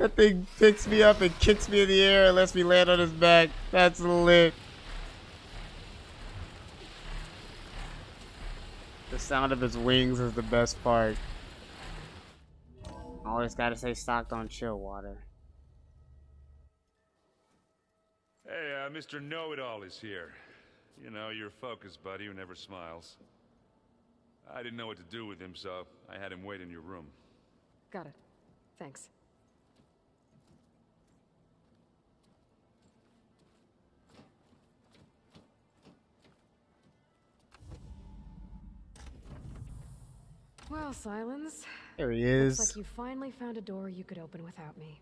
That thing picks me up and kicks me in the air and lets me land on his back. That's lit. The sound of his wings is the best part. Always gotta stay stocked on chill water. Hey, Mr. Know-It-All is here. You know, your focus buddy who never smiles. I didn't know what to do with him, so I had him wait in your room. Got it. Thanks. Well, Silence. There he is. Looks like you finally found a door you could open without me.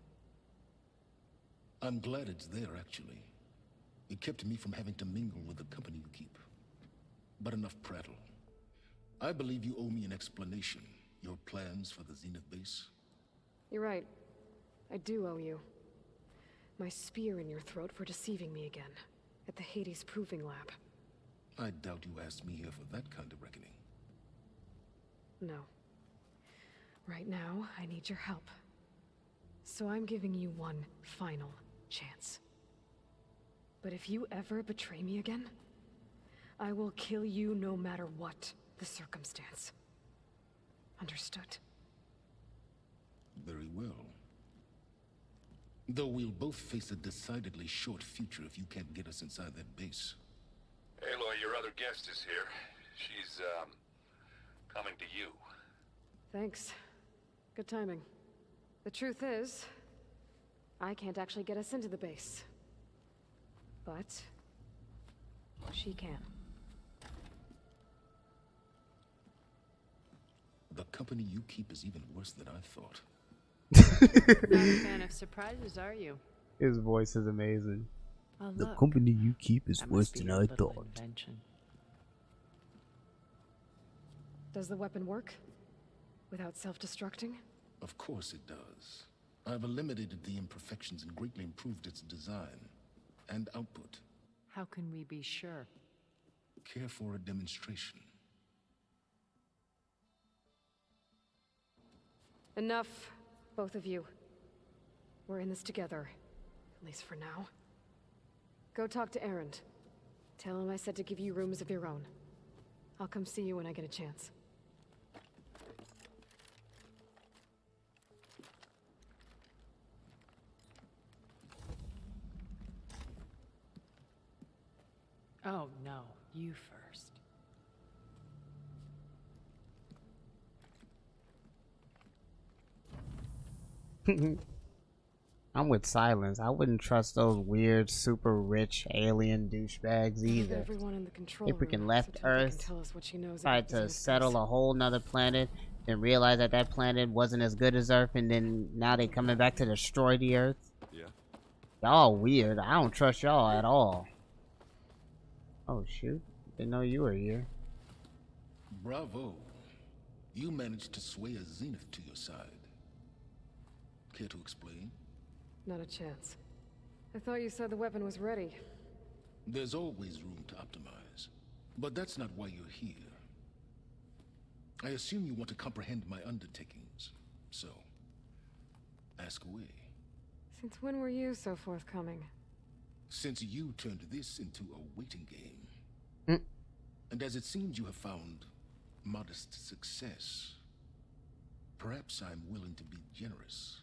I'm glad it's there, actually. It kept me from having to mingle with the company you keep. But enough prattle. I believe you owe me an explanation. Your plans for the Zenith base? You're right. I do owe you. My spear in your throat for deceiving me again. At the Hades Proving Lab. I doubt you asked me here for that kind of reckoning. No. Right now, I need your help. So I'm giving you one final chance. But if you ever betray me again, I will kill you no matter what the circumstance. Understood? Very well. Though we'll both face a decidedly short future if you can't get us inside that base. Aloy, your other guest is here. She's, coming to you. Thanks. Good timing. The truth is, I can't actually get us into the base. But she can. The company you keep is even worse than I thought. Not a fan of surprises, are you? His voice is amazing. Oh, The look. company you keep is That worse must be than your I little thought. invention. Does the weapon work? Without self-destructing? Of course it does. I've eliminated the imperfections and greatly improved its design and output. How can we be sure? Care for a demonstration? Enough, both of you. We're in this together, at least for now. Go talk to Erend. Tell him I said to give you rooms of your own. I'll come see you when I get a chance. Oh, no. You first. I'm with Silence. I wouldn't trust those weird, super rich alien douchebags either. Everyone in the control They freaking room, left so Tilda can Earth, tell us what she knows tried about the to Zenith settle base. a whole nother planet, then realized that that planet wasn't as good as Earth, and then now they coming back to destroy the Earth. Yeah? Y'all weird. I don't trust y'all at all. Oh shoot! Didn't know you were here. Bravo. You managed to sway a Zenith to your side. Care to explain? Not a chance. I thought you said the weapon was ready. There's always room to optimize. But that's not why you're here. I assume you want to comprehend my undertakings. So, ask away. Since when were you so forthcoming? Since you turned this into a waiting game. Mm. And as it seems you have found modest success, perhaps I'm willing to be generous.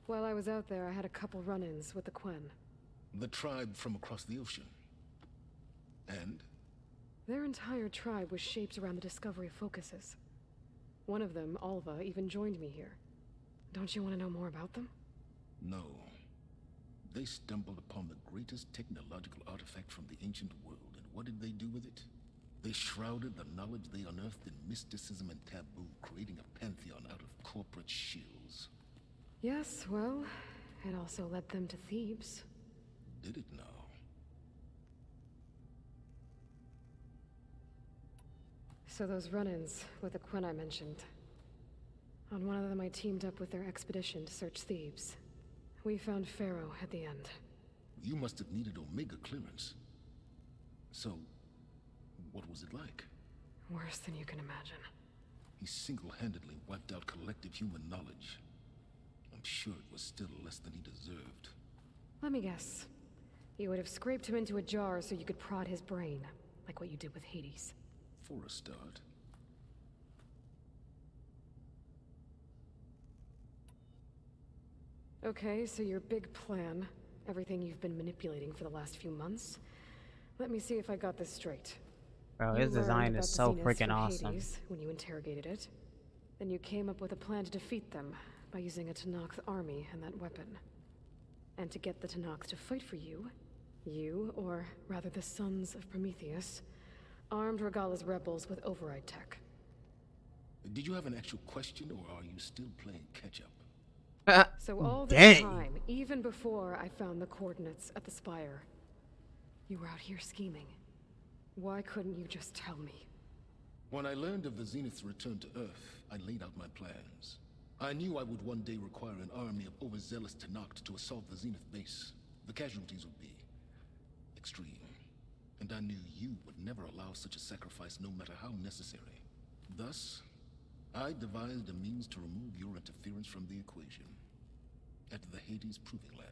While I was out there, I had a couple run-ins with the Quen. The tribe from across the ocean. And? Their entire tribe was shaped around the discovery of focuses. One of them, Alva, even joined me here. Don't you want to know more about them? No. They stumbled upon the greatest technological artifact from the ancient world, and what did they do with it? They shrouded the knowledge they unearthed in mysticism and taboo, creating a pantheon out of corporate shills. Yes, well, it also led them to Thebes. Did it now? So those run-ins with the Quen I mentioned. On one of them I teamed up with their expedition to search Thebes. We found Pharaoh at the end. You must have needed Omega clearance. So, What was it like? Worse than you can imagine. He single-handedly wiped out collective human knowledge. I'm sure it was still less than he deserved. Let me guess. You would have scraped him into a jar so you could prod his brain, like what you did with Hades. For a start. Okay, so your big plan, everything you've been manipulating for the last few months. Let me see if I got this straight. Bro, You his design learned is about so the freaking Zeniths from awesome. Hades when you interrogated it. Then you came up with a plan to defeat them by using a Tenakth army and that weapon. And to get the Tenakth to fight for you, or rather the Sons of Prometheus, armed Regala's rebels with override tech. Did you have an actual question, or are you still playing catch-up? So all this Dang. time, even before I found the coordinates at the spire, you were out here scheming. Why couldn't you just tell me? When I learned of the Zenith's return to Earth, I laid out my plans. I knew I would one day require an army of overzealous Tenakth to assault the Zenith base. The casualties would be extreme. And I knew you would never allow such a sacrifice, no matter how necessary. Thus, I devised a means to remove your interference from the equation. At the Hades Proving Lab.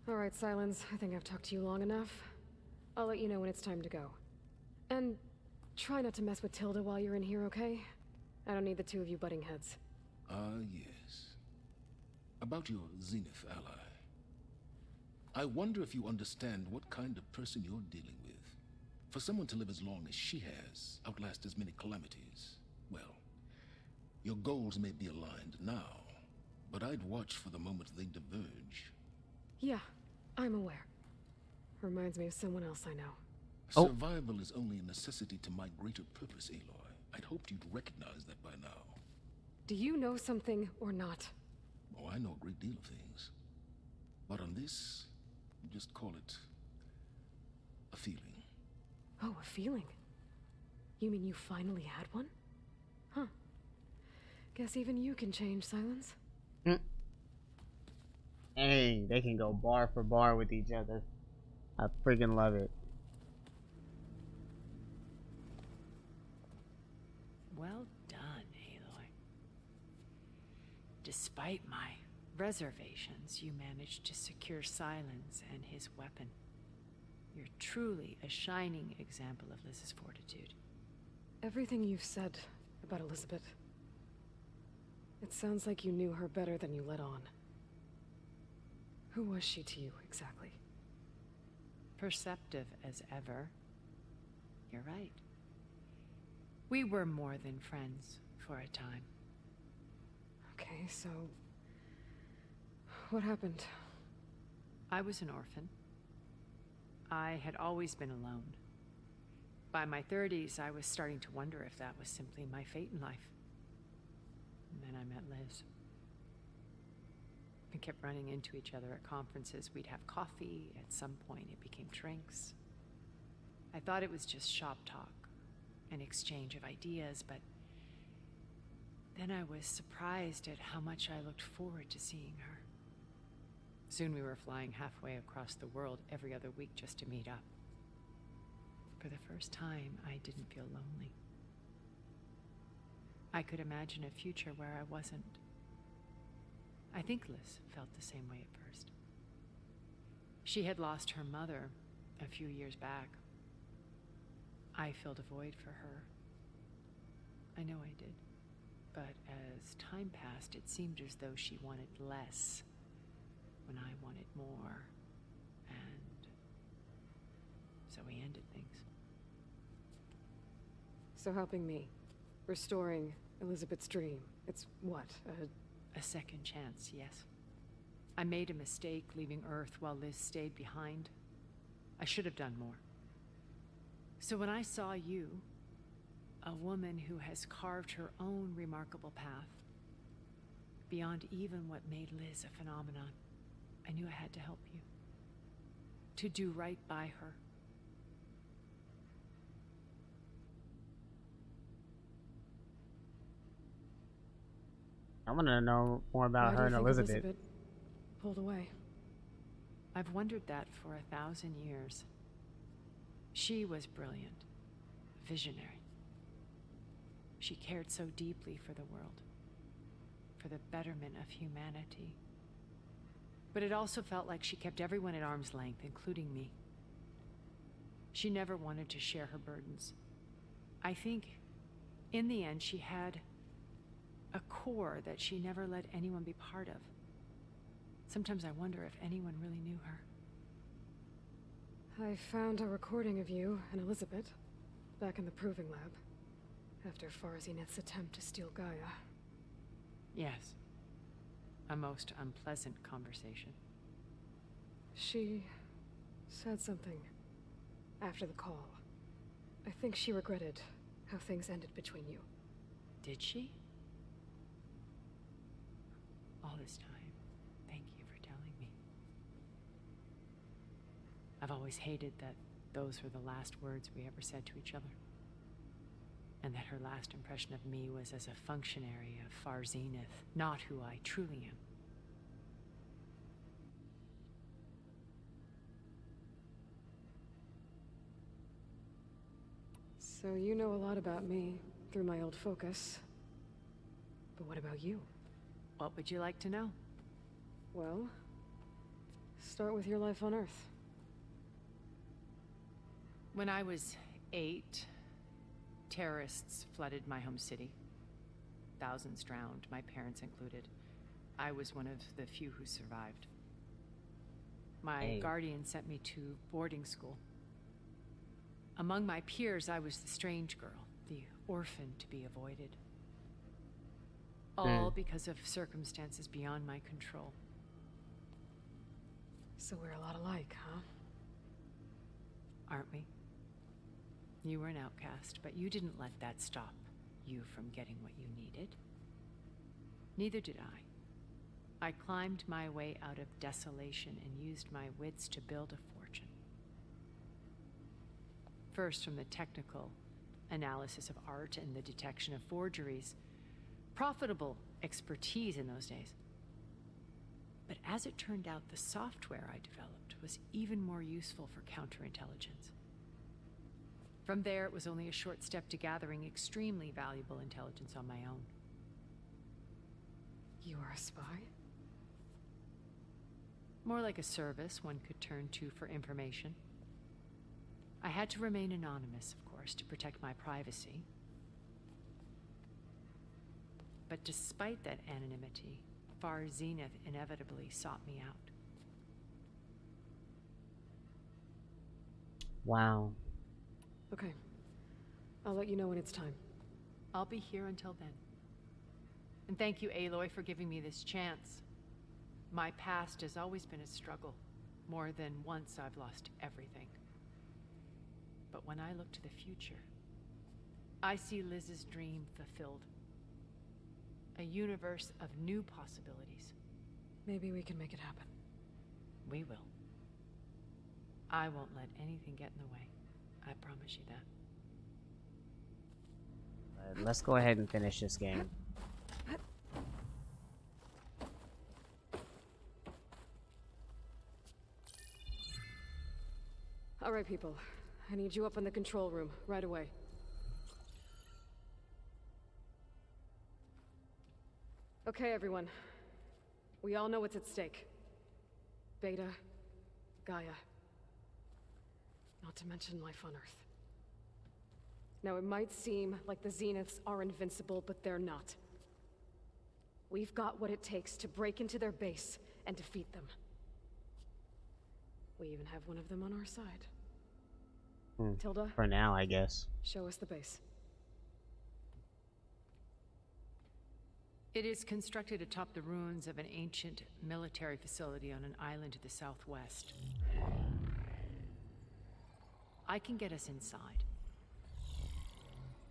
Alright, Silence. I think I've talked to you long enough. I'll let you know when it's time to go. And try not to mess with Tilda while you're in here, okay? I don't need the two of you butting heads. Yes. About your Zenith ally. I wonder if you understand what kind of person you're dealing with. For someone to live as long as she has, outlast as many calamities, well, your goals may be aligned now, but I'd watch for the moment they diverge. Yeah, I'm aware. Reminds me of someone else I know. Oh. Survival is only a necessity to my greater purpose, Aloy. I'd hoped you'd recognize that by now. Do you know something or not? Oh, I know a great deal of things. But on this, just call it a feeling. Oh, a feeling. You mean you finally had one? Huh. Guess even you can change, Silence. Hey, they can go bar for bar with each other. I freaking love it. Well done, Aloy. Despite my reservations, you managed to secure Silence and his weapon. You're truly a shining example of Liz's fortitude. Everything you've said about Elizabeth. It sounds like you knew her better than you let on. Who was she to you, exactly? Perceptive as ever. You're right. We were more than friends for a time. Okay, so... what happened? I was an orphan. I had always been alone. By my 30s, I was starting to wonder if that was simply my fate in life. And then I met Liz. We kept running into each other at conferences. We'd have coffee. At some point, it became drinks. I thought it was just shop talk, an exchange of ideas, but then I was surprised at how much I looked forward to seeing her. Soon we were flying halfway across the world every other week just to meet up. For the first time, I didn't feel lonely. I could imagine a future where I wasn't. I think Liz felt the same way at first. She had lost her mother a few years back. I filled a void for her. I know I did. But as time passed, it seemed as though she wanted less when I wanted more. And so we ended things. So helping me. Restoring Elizabeth's dream. It's what, A second chance, yes. I made a mistake leaving Earth while Liz stayed behind. I should have done more. So when I saw you, a woman who has carved her own remarkable path, beyond even what made Liz a phenomenon, I knew I had to help you. To do right by her. I want to know more about Why do her you and think Elizabeth. pulled away. I've wondered that for 1,000 years. She was brilliant, visionary. She cared so deeply for the world, for the betterment of humanity. But it also felt like she kept everyone at arm's length, including me. She never wanted to share her burdens. I think, in the end, she had a core that she never let anyone be part of. Sometimes I wonder if anyone really knew her. I found a recording of you and Elizabeth back in the proving lab after Farzineth's attempt to steal Gaia. Yes. A most unpleasant conversation. She said something after the call. I think she regretted how things ended between you. Did she? All this time, thank you for telling me. I've always hated that those were the last words we ever said to each other. And that her last impression of me was as a functionary of Far Zenith, not who I truly am. So you know a lot about me through my old focus. But what about you? What would you like to know? Well, start with your life on Earth. When I was 8, terrorists flooded my home city. Thousands drowned, my parents included. I was one of the few who survived. My guardian sent me to boarding school. Among my peers, I was the strange girl, the orphan to be avoided. All because of circumstances beyond my control. So we're a lot alike, huh? Aren't we? You were an outcast, but you didn't let that stop you from getting what you needed. Neither did I. I climbed my way out of desolation and used my wits to build a fortune. First, from the technical analysis of art and the detection of forgeries. Profitable expertise in those days. But as it turned out, the software I developed was even more useful for counterintelligence. From there, it was only a short step to gathering extremely valuable intelligence on my own. You are a spy? More like a service one could turn to for information. I had to remain anonymous, of course, to protect my privacy. But despite that anonymity, Far Zenith inevitably sought me out. Wow. Okay. I'll let you know when it's time. I'll be here until then. And thank you, Aloy, for giving me this chance. My past has always been a struggle. More than once I've lost everything. But when I look to the future, I see Liz's dream fulfilled. A universe of new possibilities. Maybe we can make it happen. We will. I won't let anything get in the way. I promise you that. Let's go ahead and finish this game. All right, people. I need you up in the control room, right away. Okay, everyone. We all know what's at stake. Beta, Gaia. Not to mention life on Earth. Now, it might seem like the Zeniths are invincible, but they're not. We've got what it takes to break into their base and defeat them. We even have one of them on our side. Tilda? For now, I guess. Show us the base. It is constructed atop the ruins of an ancient military facility on an island to the southwest. I can get us inside.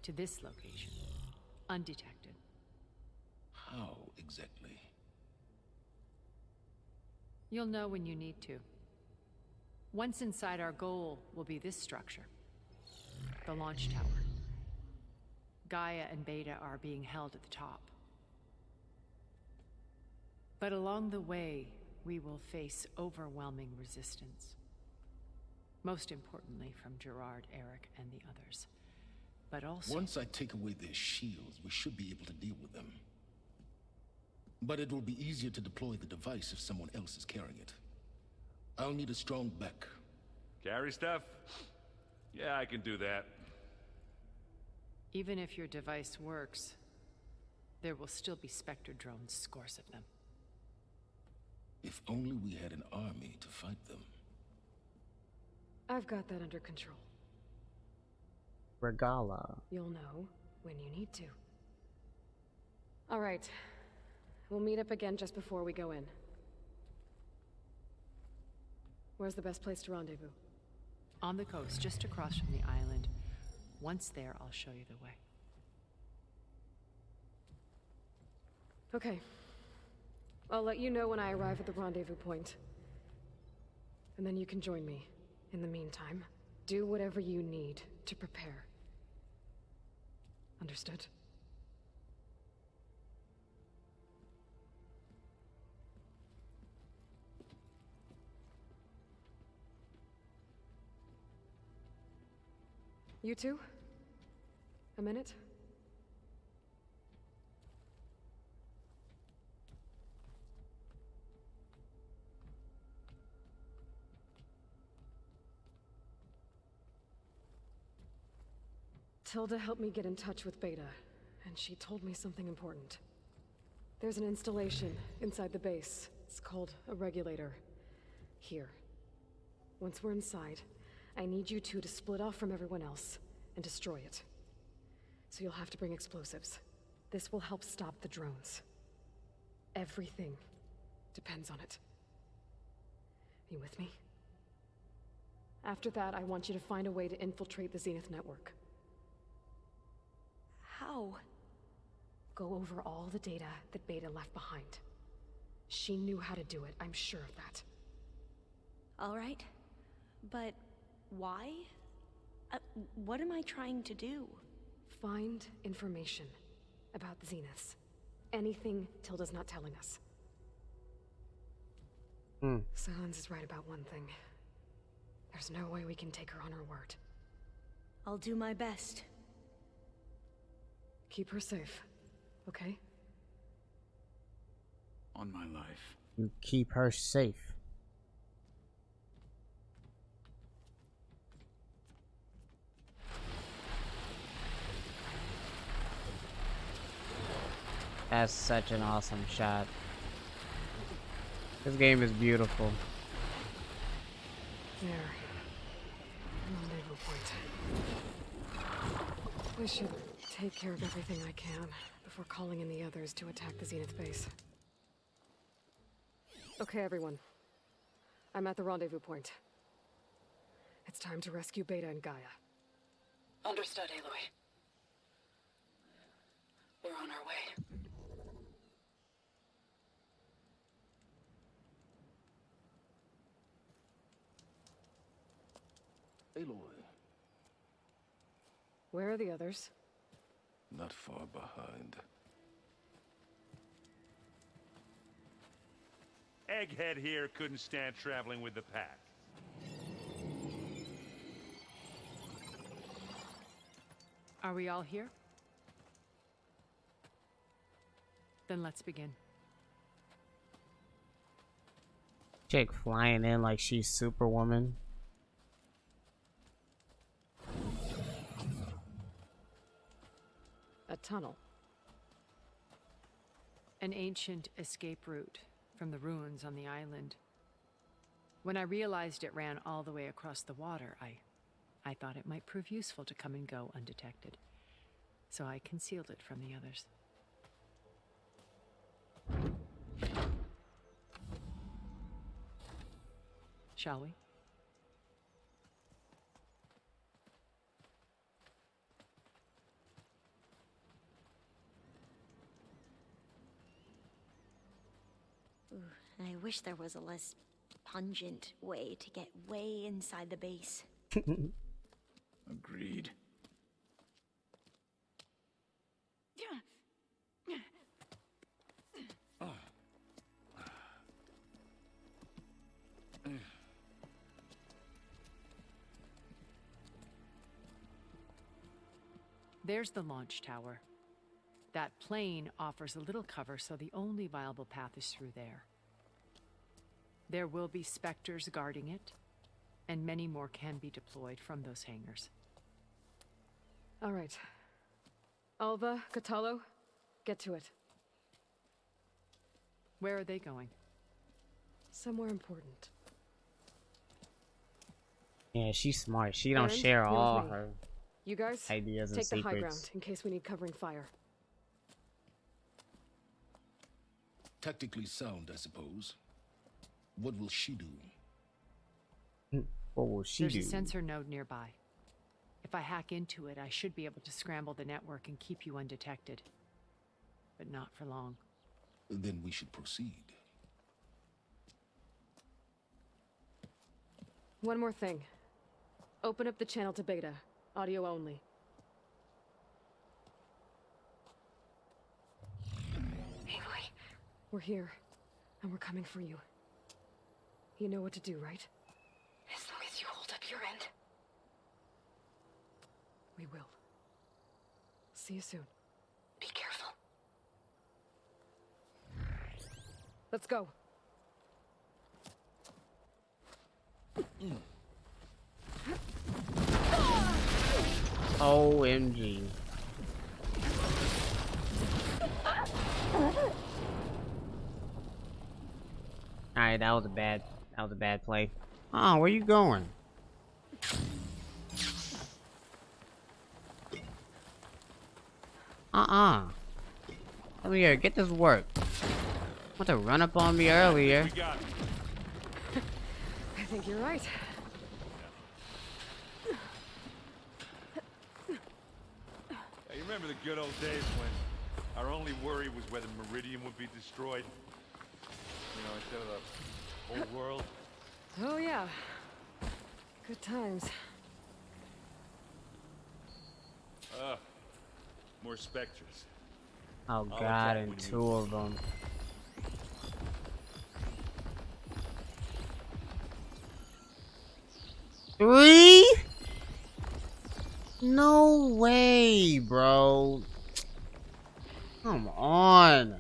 To this location. Undetected. How exactly? You'll know when you need to. Once inside, our goal will be this structure. The launch tower. Gaia and Beta are being held at the top. But along the way, we will face overwhelming resistance. Most importantly from Gerard, Eric, and the others. But also... Once I take away their shields, we should be able to deal with them. But it will be easier to deploy the device if someone else is carrying it. I'll need a strong back. Carry stuff? Yeah, I can do that. Even if your device works, there will still be Spectre drones, scores of them. If only we had an army to fight them. I've got that under control. Regala. You'll know when you need to. All right. We'll meet up again just before we go in. Where's the best place to rendezvous? On the coast, just across from the island. Once there, I'll show you the way. Okay. I'll let you know when I arrive at the rendezvous point. And then you can join me. In the meantime, do whatever you need to prepare. Understood? You two? A minute? Tilda helped me get in touch with Beta, and she told me something important. There's an installation inside the base. It's called a regulator. Here. Once we're inside, I need you two to split off from everyone else and destroy it. So you'll have to bring explosives. This will help stop the drones. Everything depends on it. You with me? After that, I want you to find a way to infiltrate the Zenith network. How? Go over all the data that Beta left behind. She knew how to do it, I'm sure of that. All right. But why? What am I trying to do? Find information about the Zeniths. Anything Tilda's not telling us. Silence is right about one thing. There's no way we can take her on her word. I'll do my best. Keep her safe, okay? On my life. You keep her safe. That's such an awesome shot. This game is beautiful. There. Rendezvous point. I should take care of everything I can before calling in the others to attack the Zenith base. Okay, everyone. I'm at the rendezvous point. It's time to rescue Beta and Gaia. Understood, Aloy. We're on our way. Aloy, Where are the others? not far behind. Egghead here couldn't stand traveling with the pack. Are we all here? Then let's begin. Chick flying in like she's Superwoman. A tunnel. An ancient escape route from the ruins on the island. When I realized it ran all the way across the water, I thought it might prove useful to come and go undetected. So I concealed it from the others. Shall we? Ooh, I wish there was a less pungent way to get way inside the base. Agreed. There's the launch tower. That plane offers a little cover, so the only viable path is through there. There will be Spectres guarding it, and many more can be deployed from those hangars. All right. Alva, Catalo, get to it. Where are they going? Somewhere important. Yeah, she's smart. She don't Aaron, share you're with all me. her You guys, ideas and take the high ground secrets. in case we need covering fire. Tactically sound, I suppose. What will she do? What will she There's do? a sensor node nearby. If I hack into it, I should be able to scramble the network and keep you undetected. But not for long. Then we should proceed. One more thing. Open up the channel to beta. Audio only. Aloy, We're here, and we're coming for you. You know what to do, right? as long as you hold up your end. We will. See you soon. Be careful. Let's go. OMG. Alright, that was a bad play. Oh, where you going? Come here, get this work. Want to run up on me earlier. We got it. I think you're right. Hey, you remember the good old days when our only worry was whether Meridian would be destroyed? You know, instead of the whole world. Oh, yeah. Good times. More Spectres. Oh I'll god, attack and when you- two of them. Three? No way, bro. Come on.